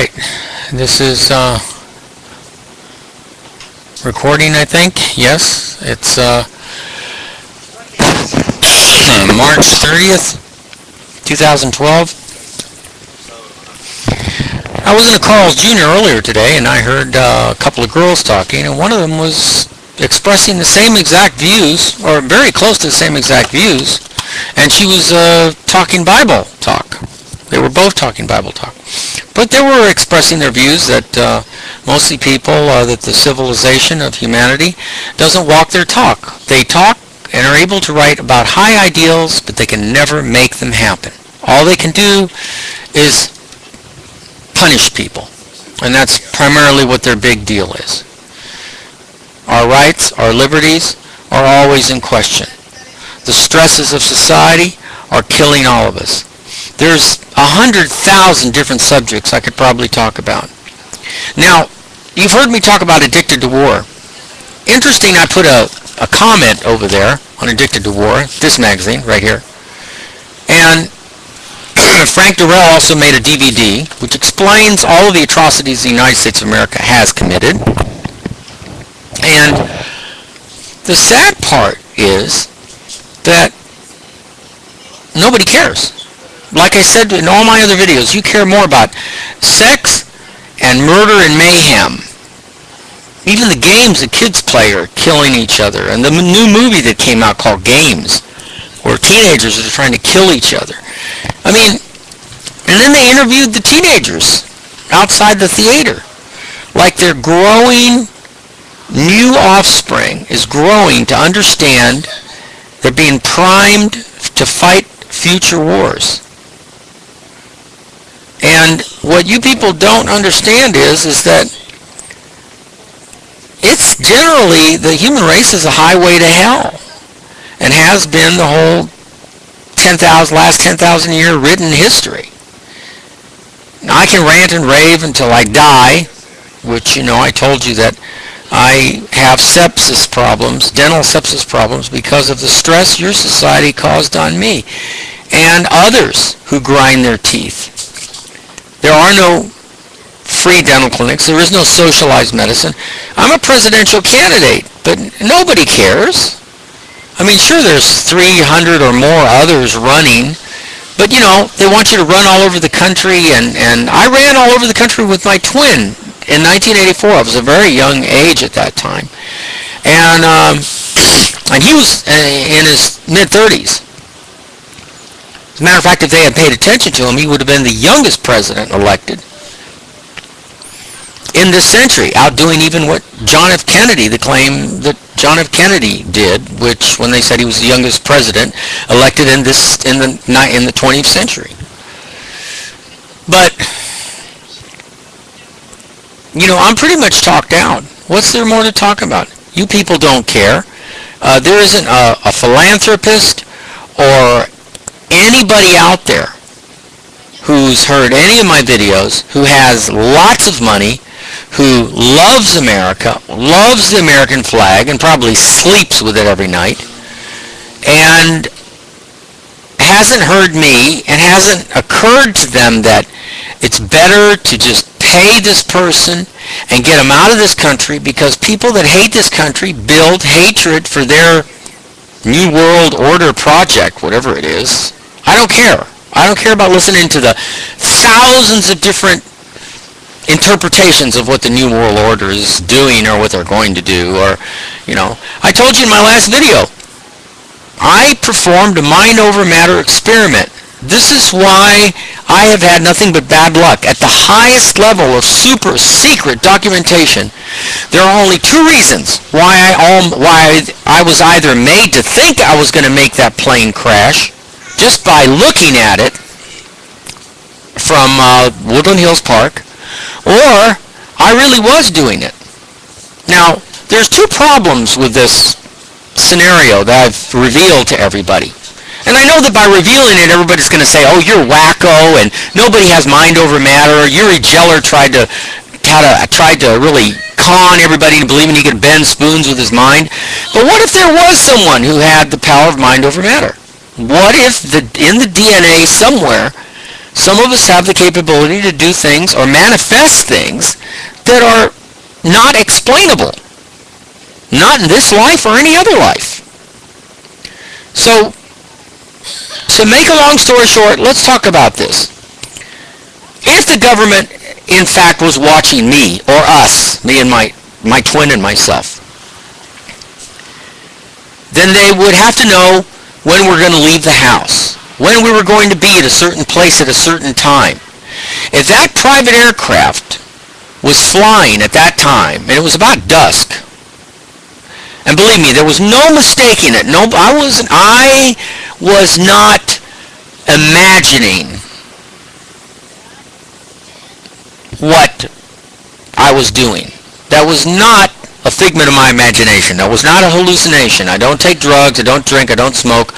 right, this is recording, I think. Yes, it's March 30th, 2012. I was in a Carl's Jr. earlier today, and I heard a couple of girls talking, and one of them was expressing the same exact views, or very close to the same exact views, and she was talking Bible talk. They were both talking Bible talk. But they were expressing their views that mostly people, that the civilization of humanity doesn't walk their talk. They talk and are able to write about high ideals, but they can never make them happen. All they can do is punish people. And that's primarily what their big deal is. Our rights, our liberties are always in question. The stresses of society are killing all of us. There's 100,000 different subjects I could probably talk about. Now, you've heard me talk about Addicted to War. Interesting, I put a comment over there on Addicted to War, this magazine right here. And Frank Durrell also made a DVD which explains all of the atrocities the United States of America has committed. And the sad part is that nobody cares. Like I said in all my other videos, you care more about sex and murder and mayhem. Even the games the kids play are killing each other. And the new movie that came out called Games, where teenagers are trying to kill each other. I mean, and then they interviewed the teenagers outside the theater. Like their growing new offspring is growing to understand they're being primed to fight future wars. And what you people don't understand is that it's generally, the human race is a highway to hell, and has been the whole last 10,000 year written history. Now, I can rant and rave until I die, which, you know, I told you that I have sepsis problems, dental sepsis problems, because of the stress your society caused on me and others who grind their teeth. There are no free dental clinics. There is no socialized medicine. I'm a presidential candidate, but nobody cares. I mean, sure, there's 300 or more others running, but, you know, they want you to run all over the country, and I ran all over the country with my twin in 1984. I was a very young age at that time. And he was in his mid-30s. As a matter of fact, if they had paid attention to him, he would have been the youngest president elected in this century, outdoing even what John F. Kennedy, the claim that John F. Kennedy did, which when they said he was the youngest president elected in the 20th century. But, you know, I'm pretty much talked out. What's there more to talk about? You people don't care. There isn't a philanthropist or anybody out there who's heard any of my videos, who has lots of money, who loves America, loves the American flag, and probably sleeps with it every night, and hasn't heard me, and hasn't occurred to them that it's better to just pay this person and get them out of this country, because people that hate this country build hatred for their New World Order project, whatever it is. I don't care. I don't care about listening to the thousands of different interpretations of what the New World Order is doing or what they're going to do, or, you know. I told you in my last video, I performed a mind over matter experiment. This is why I have had nothing but bad luck. At the highest level of super secret documentation, there are only two reasons why I was either made to think I was going to make that plane crash just by looking at it from Woodland Hills Park, or I really was doing it. Now, there's two problems with this scenario that I've revealed to everybody. And I know that by revealing it, everybody's going to say, oh, you're wacko, and nobody has mind over matter. Uri Geller tried to really con everybody into believing he could bend spoons with his mind. But what if there was someone who had the power of mind over matter? What if in the DNA somewhere Some of us have the capability to do things or manifest things that are not explainable. Not in this life or any other life. So, to make a long story short, let's talk about this. If the government, in fact, was watching me, or us, me and my twin and myself, then they would have to know when we're going to leave the house, when we were going to be at a certain place at a certain time. If that private aircraft was flying at that time, and it was about dusk, and believe me, there was no mistaking it. No, I was not imagining what I was doing. That was not a figment of my imagination. That was not a hallucination. I don't take drugs, I don't drink, I don't smoke.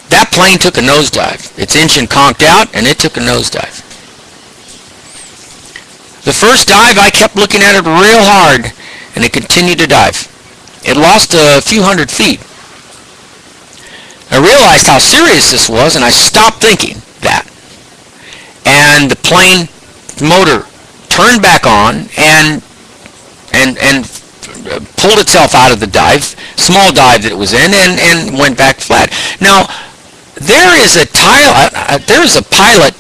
That plane took a nosedive. Its engine conked out, and it took a nosedive. The first dive, I kept looking at it real hard, and it continued to dive. It lost a few hundred feet. I realized how serious this was, and I stopped thinking that. And the plane motor turned back on and pulled itself out of the dive, small dive that it was in, and went back flat. Now, there is a pilot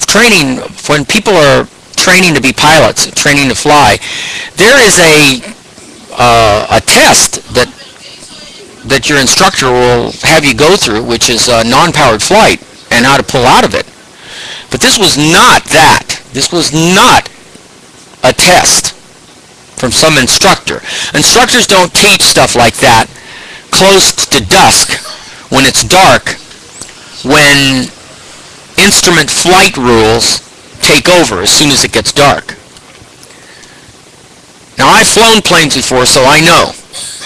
training, when people are training to be pilots, training to fly, there is a test that your instructor will have you go through, which is non-powered flight and how to pull out of it. But this was not that. This was not a test from some instructor. Instructors don't teach stuff like that close to dusk, when it's dark, when instrument flight rules take over as soon as it gets dark. Now, I've flown planes before, so I know,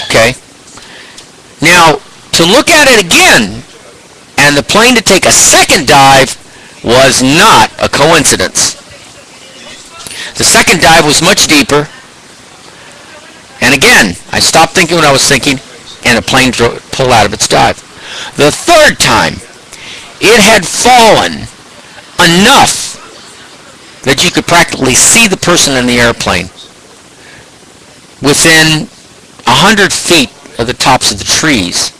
okay? Now, to look at it again, and the plane to take a second dive was not a coincidence. The second dive was much deeper, and again, I stopped thinking what I was thinking, and the plane pulled out of its dive. The third time, it had fallen enough that you could practically see the person in the airplane within 100 feet of the tops of the trees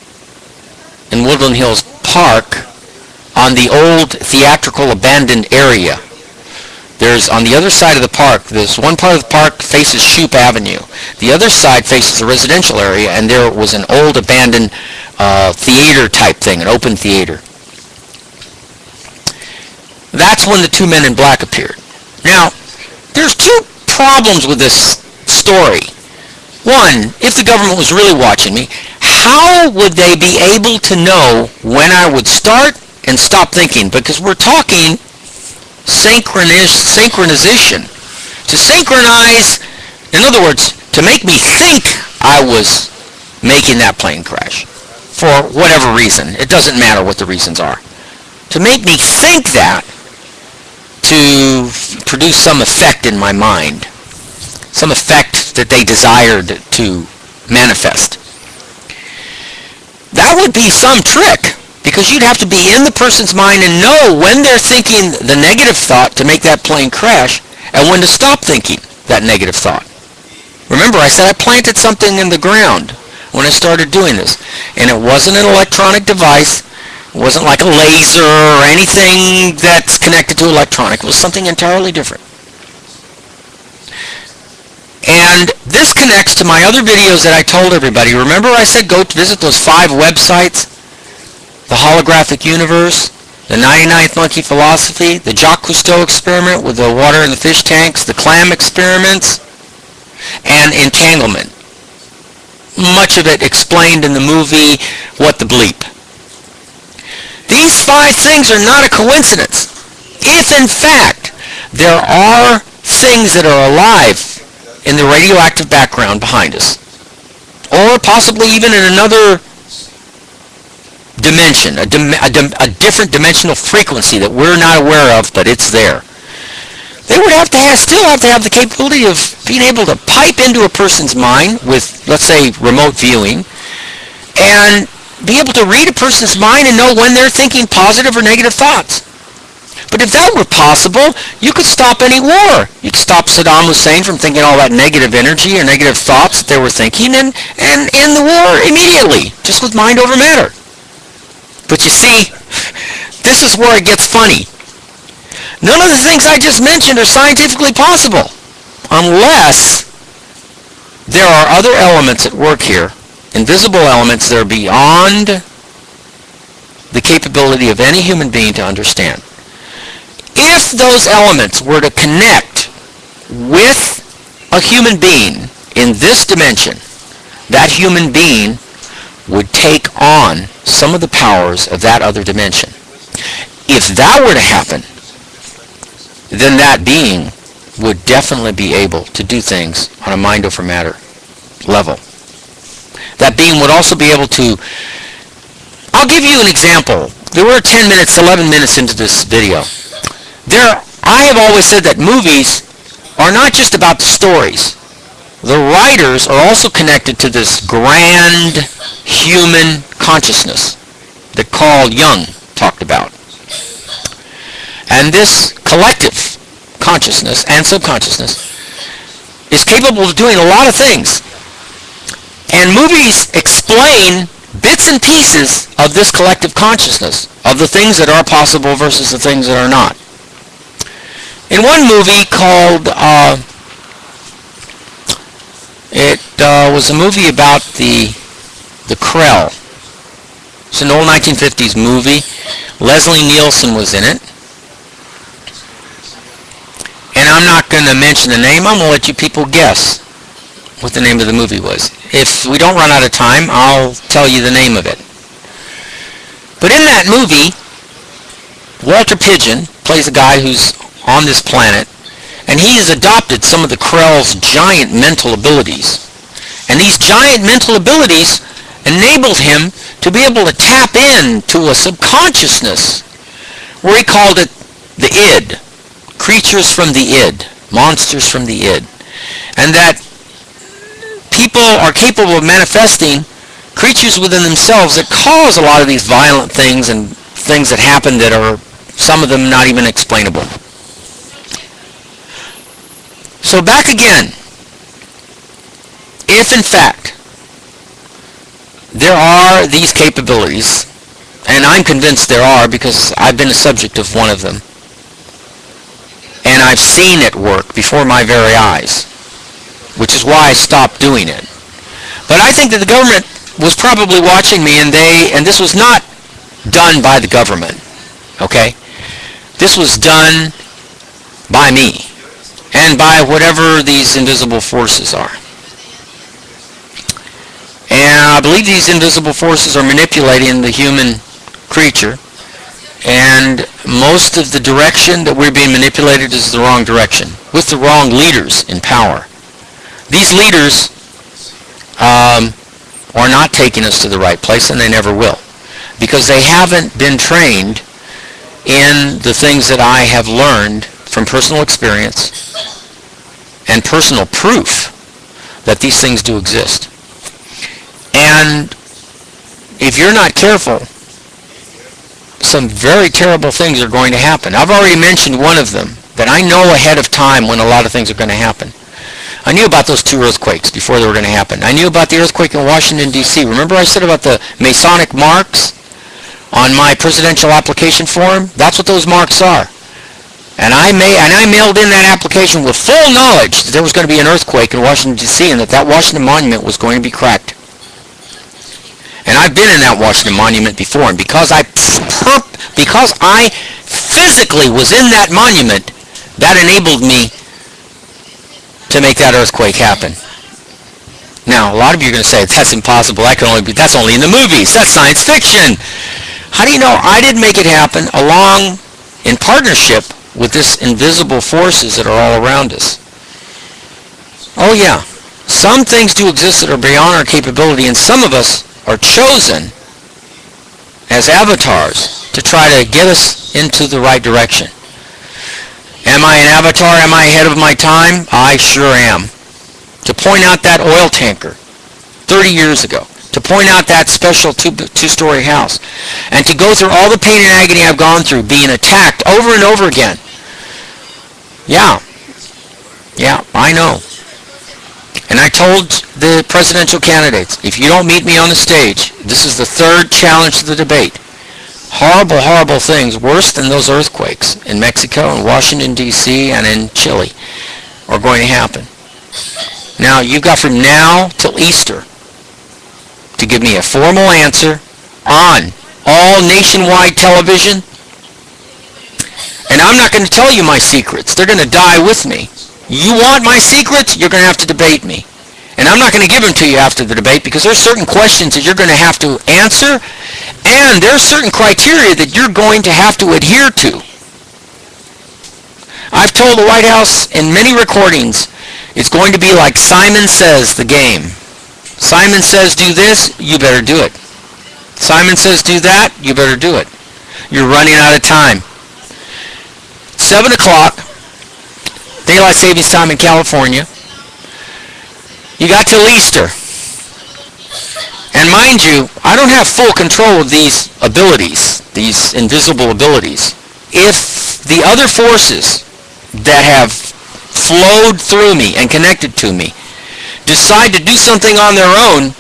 in Woodland Hills Park on the old theatrical abandoned area. There's, on the other side of the park, there's one part of the park faces Shoup Avenue. The other side faces a residential area, and there was an old abandoned theater type thing, an open theater. That's when the two men in black appeared. Now, there's two problems with this story. One, if the government was really watching me, how would they be able to know when I would start and stop thinking? Because we're talking synchronization. To synchronize, in other words, to make me think I was making that plane crash for whatever reason. It doesn't matter what the reasons are. To make me think that, to produce some effect in my mind, some effect that they desired to manifest. That would be some trick, because you'd have to be in the person's mind and know when they're thinking the negative thought to make that plane crash, and when to stop thinking that negative thought. Remember, I said I planted something in the ground when I started doing this, and it wasn't an electronic device. It wasn't like a laser or anything that's connected to electronic. It was something entirely different. And this connects to my other videos that I told everybody. Remember I said go visit those 5 websites? The Holographic Universe, the 99th Monkey Philosophy, the Jacques Cousteau experiment with the water in the fish tanks, the clam experiments, and entanglement. Much of it explained in the movie What the Bleep. These 5 things are not a coincidence. If, in fact, there are things that are alive in the radioactive background behind us, or possibly even in another dimension, a different dimensional frequency that we're not aware of, but it's there, they would still have to have the capability of being able to pipe into a person's mind with, let's say, remote viewing, and be able to read a person's mind and know when they're thinking positive or negative thoughts. But if that were possible, you could stop any war. You could stop Saddam Hussein from thinking all that negative energy or negative thoughts that they were thinking and end the war immediately, just with mind over matter. But you see, this is where it gets funny. None of the things I just mentioned are scientifically possible unless there are other elements at work here, invisible elements that are beyond the capability of any human being to understand. If those elements were to connect with a human being in this dimension, that human being would take on some of the powers of that other dimension. If that were to happen, then that being would definitely be able to do things on a mind over matter level. That being would also be able to... I'll give you an example. There were 10 minutes, 11 minutes into this video. I have always said that movies are not just about the stories. The writers are also connected to this grand human consciousness that Carl Jung talked about. And this collective consciousness and subconsciousness is capable of doing a lot of things. And movies explain bits and pieces of this collective consciousness, of the things that are possible versus the things that are not. In one movie called, it was a movie about the Krell. It's an old 1950s movie. Leslie Nielsen was in it. And I'm not going to mention the name. I'm going to let you people guess what the name of the movie was. If we don't run out of time, I'll tell you the name of it. But in that movie, Walter Pidgeon plays a guy who's on this planet, and he has adopted some of the Krell's giant mental abilities. And these giant mental abilities enabled him to be able to tap into a subconsciousness where he called it the id, creatures from the id, monsters from the id. And that people are capable of manifesting creatures within themselves that cause a lot of these violent things and things that happen that are, some of them, not even explainable. So back again, if in fact there are these capabilities, and I'm convinced there are because I've been a subject of one of them, and I've seen it work before my very eyes, which is why I stopped doing it. But I think that the government was probably watching me, and this was not done by the government, okay? This was done by me and by whatever these invisible forces are. And I believe these invisible forces are manipulating the human creature, and most of the direction that we're being manipulated is the wrong direction, with the wrong leaders in power. These leaders are not taking us to the right place, and they never will, because they haven't been trained in the things that I have learned from personal experience and personal proof that these things do exist. And if you're not careful, some very terrible things are going to happen. I've already mentioned one of them, that I know ahead of time when a lot of things are going to happen. I knew about those 2 earthquakes before they were going to happen. I knew about the earthquake in Washington, D.C. Remember I said about the Masonic marks on my presidential application form? That's what those marks are. And I mailed in that application with full knowledge that there was going to be an earthquake in Washington, D.C. and that Washington Monument was going to be cracked. And I've been in that Washington Monument before, and because I physically was in that monument, that enabled me to make that earthquake happen. Now, a lot of you are going to say, that's impossible, that's only in the movies, that's science fiction. How do you know? I didn't make it happen along in partnership with this invisible forces that are all around us. Oh yeah, some things do exist that are beyond our capability, and some of us are chosen as avatars to try to get us into the right direction. Am I an avatar? Am I ahead of my time? I sure am. To point out that oil tanker 30 years ago, to point out that special two-story house, and to go through all the pain and agony I've gone through, being attacked over and over again. Yeah, I know. And I told the presidential candidates, if you don't meet me on the stage, this is the third challenge to the debate. Horrible, horrible things, worse than those earthquakes in Mexico and Washington, D.C., and in Chile are going to happen. Now, you've got from now till Easter to give me a formal answer on all nationwide television. And I'm not going to tell you my secrets. They're going to die with me. You want my secrets? You're going to have to debate me. And I'm not going to give them to you after the debate, because there's certain questions that you're going to have to answer, and there's certain criteria that you're going to have to adhere to. I've told the White House in many recordings, it's going to be like Simon Says, the game. Simon says do this, you better do it. Simon says do that, you better do it. You're running out of time. 7 o'clock, daylight savings time in California. You got till Easter. And mind you, I don't have full control of these abilities, these invisible abilities. If the other forces that have flowed through me and connected to me decide to do something on their own,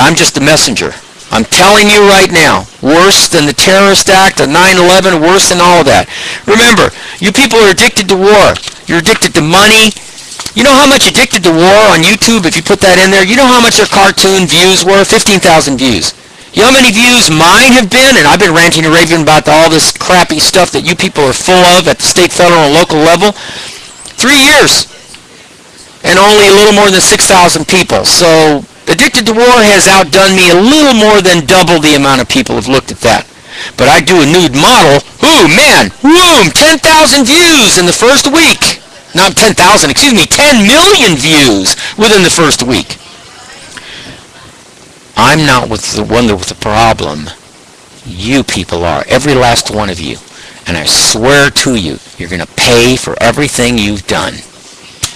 I'm just a messenger. I'm telling you right now, worse than the terrorist act of 9/11, worse than all of that. Remember, you people are addicted to war. You're addicted to money. You know how much Addicted to War on YouTube, if you put that in there, you know how much their cartoon views were? 15,000 views. You know how many views mine have been? And I've been ranting and raving about all this crappy stuff that you people are full of at the state, federal, and local level. 3 years. And only a little more than 6,000 people. So Addicted to War has outdone me a little more than double the amount of people have looked at that. But I do a nude model. Ooh, man, boom, 10,000 views in the first week. Not 10,000, excuse me, 10 million views within the first week. I'm not the one with the problem. You people are, every last one of you. And I swear to you, you're going to pay for everything you've done.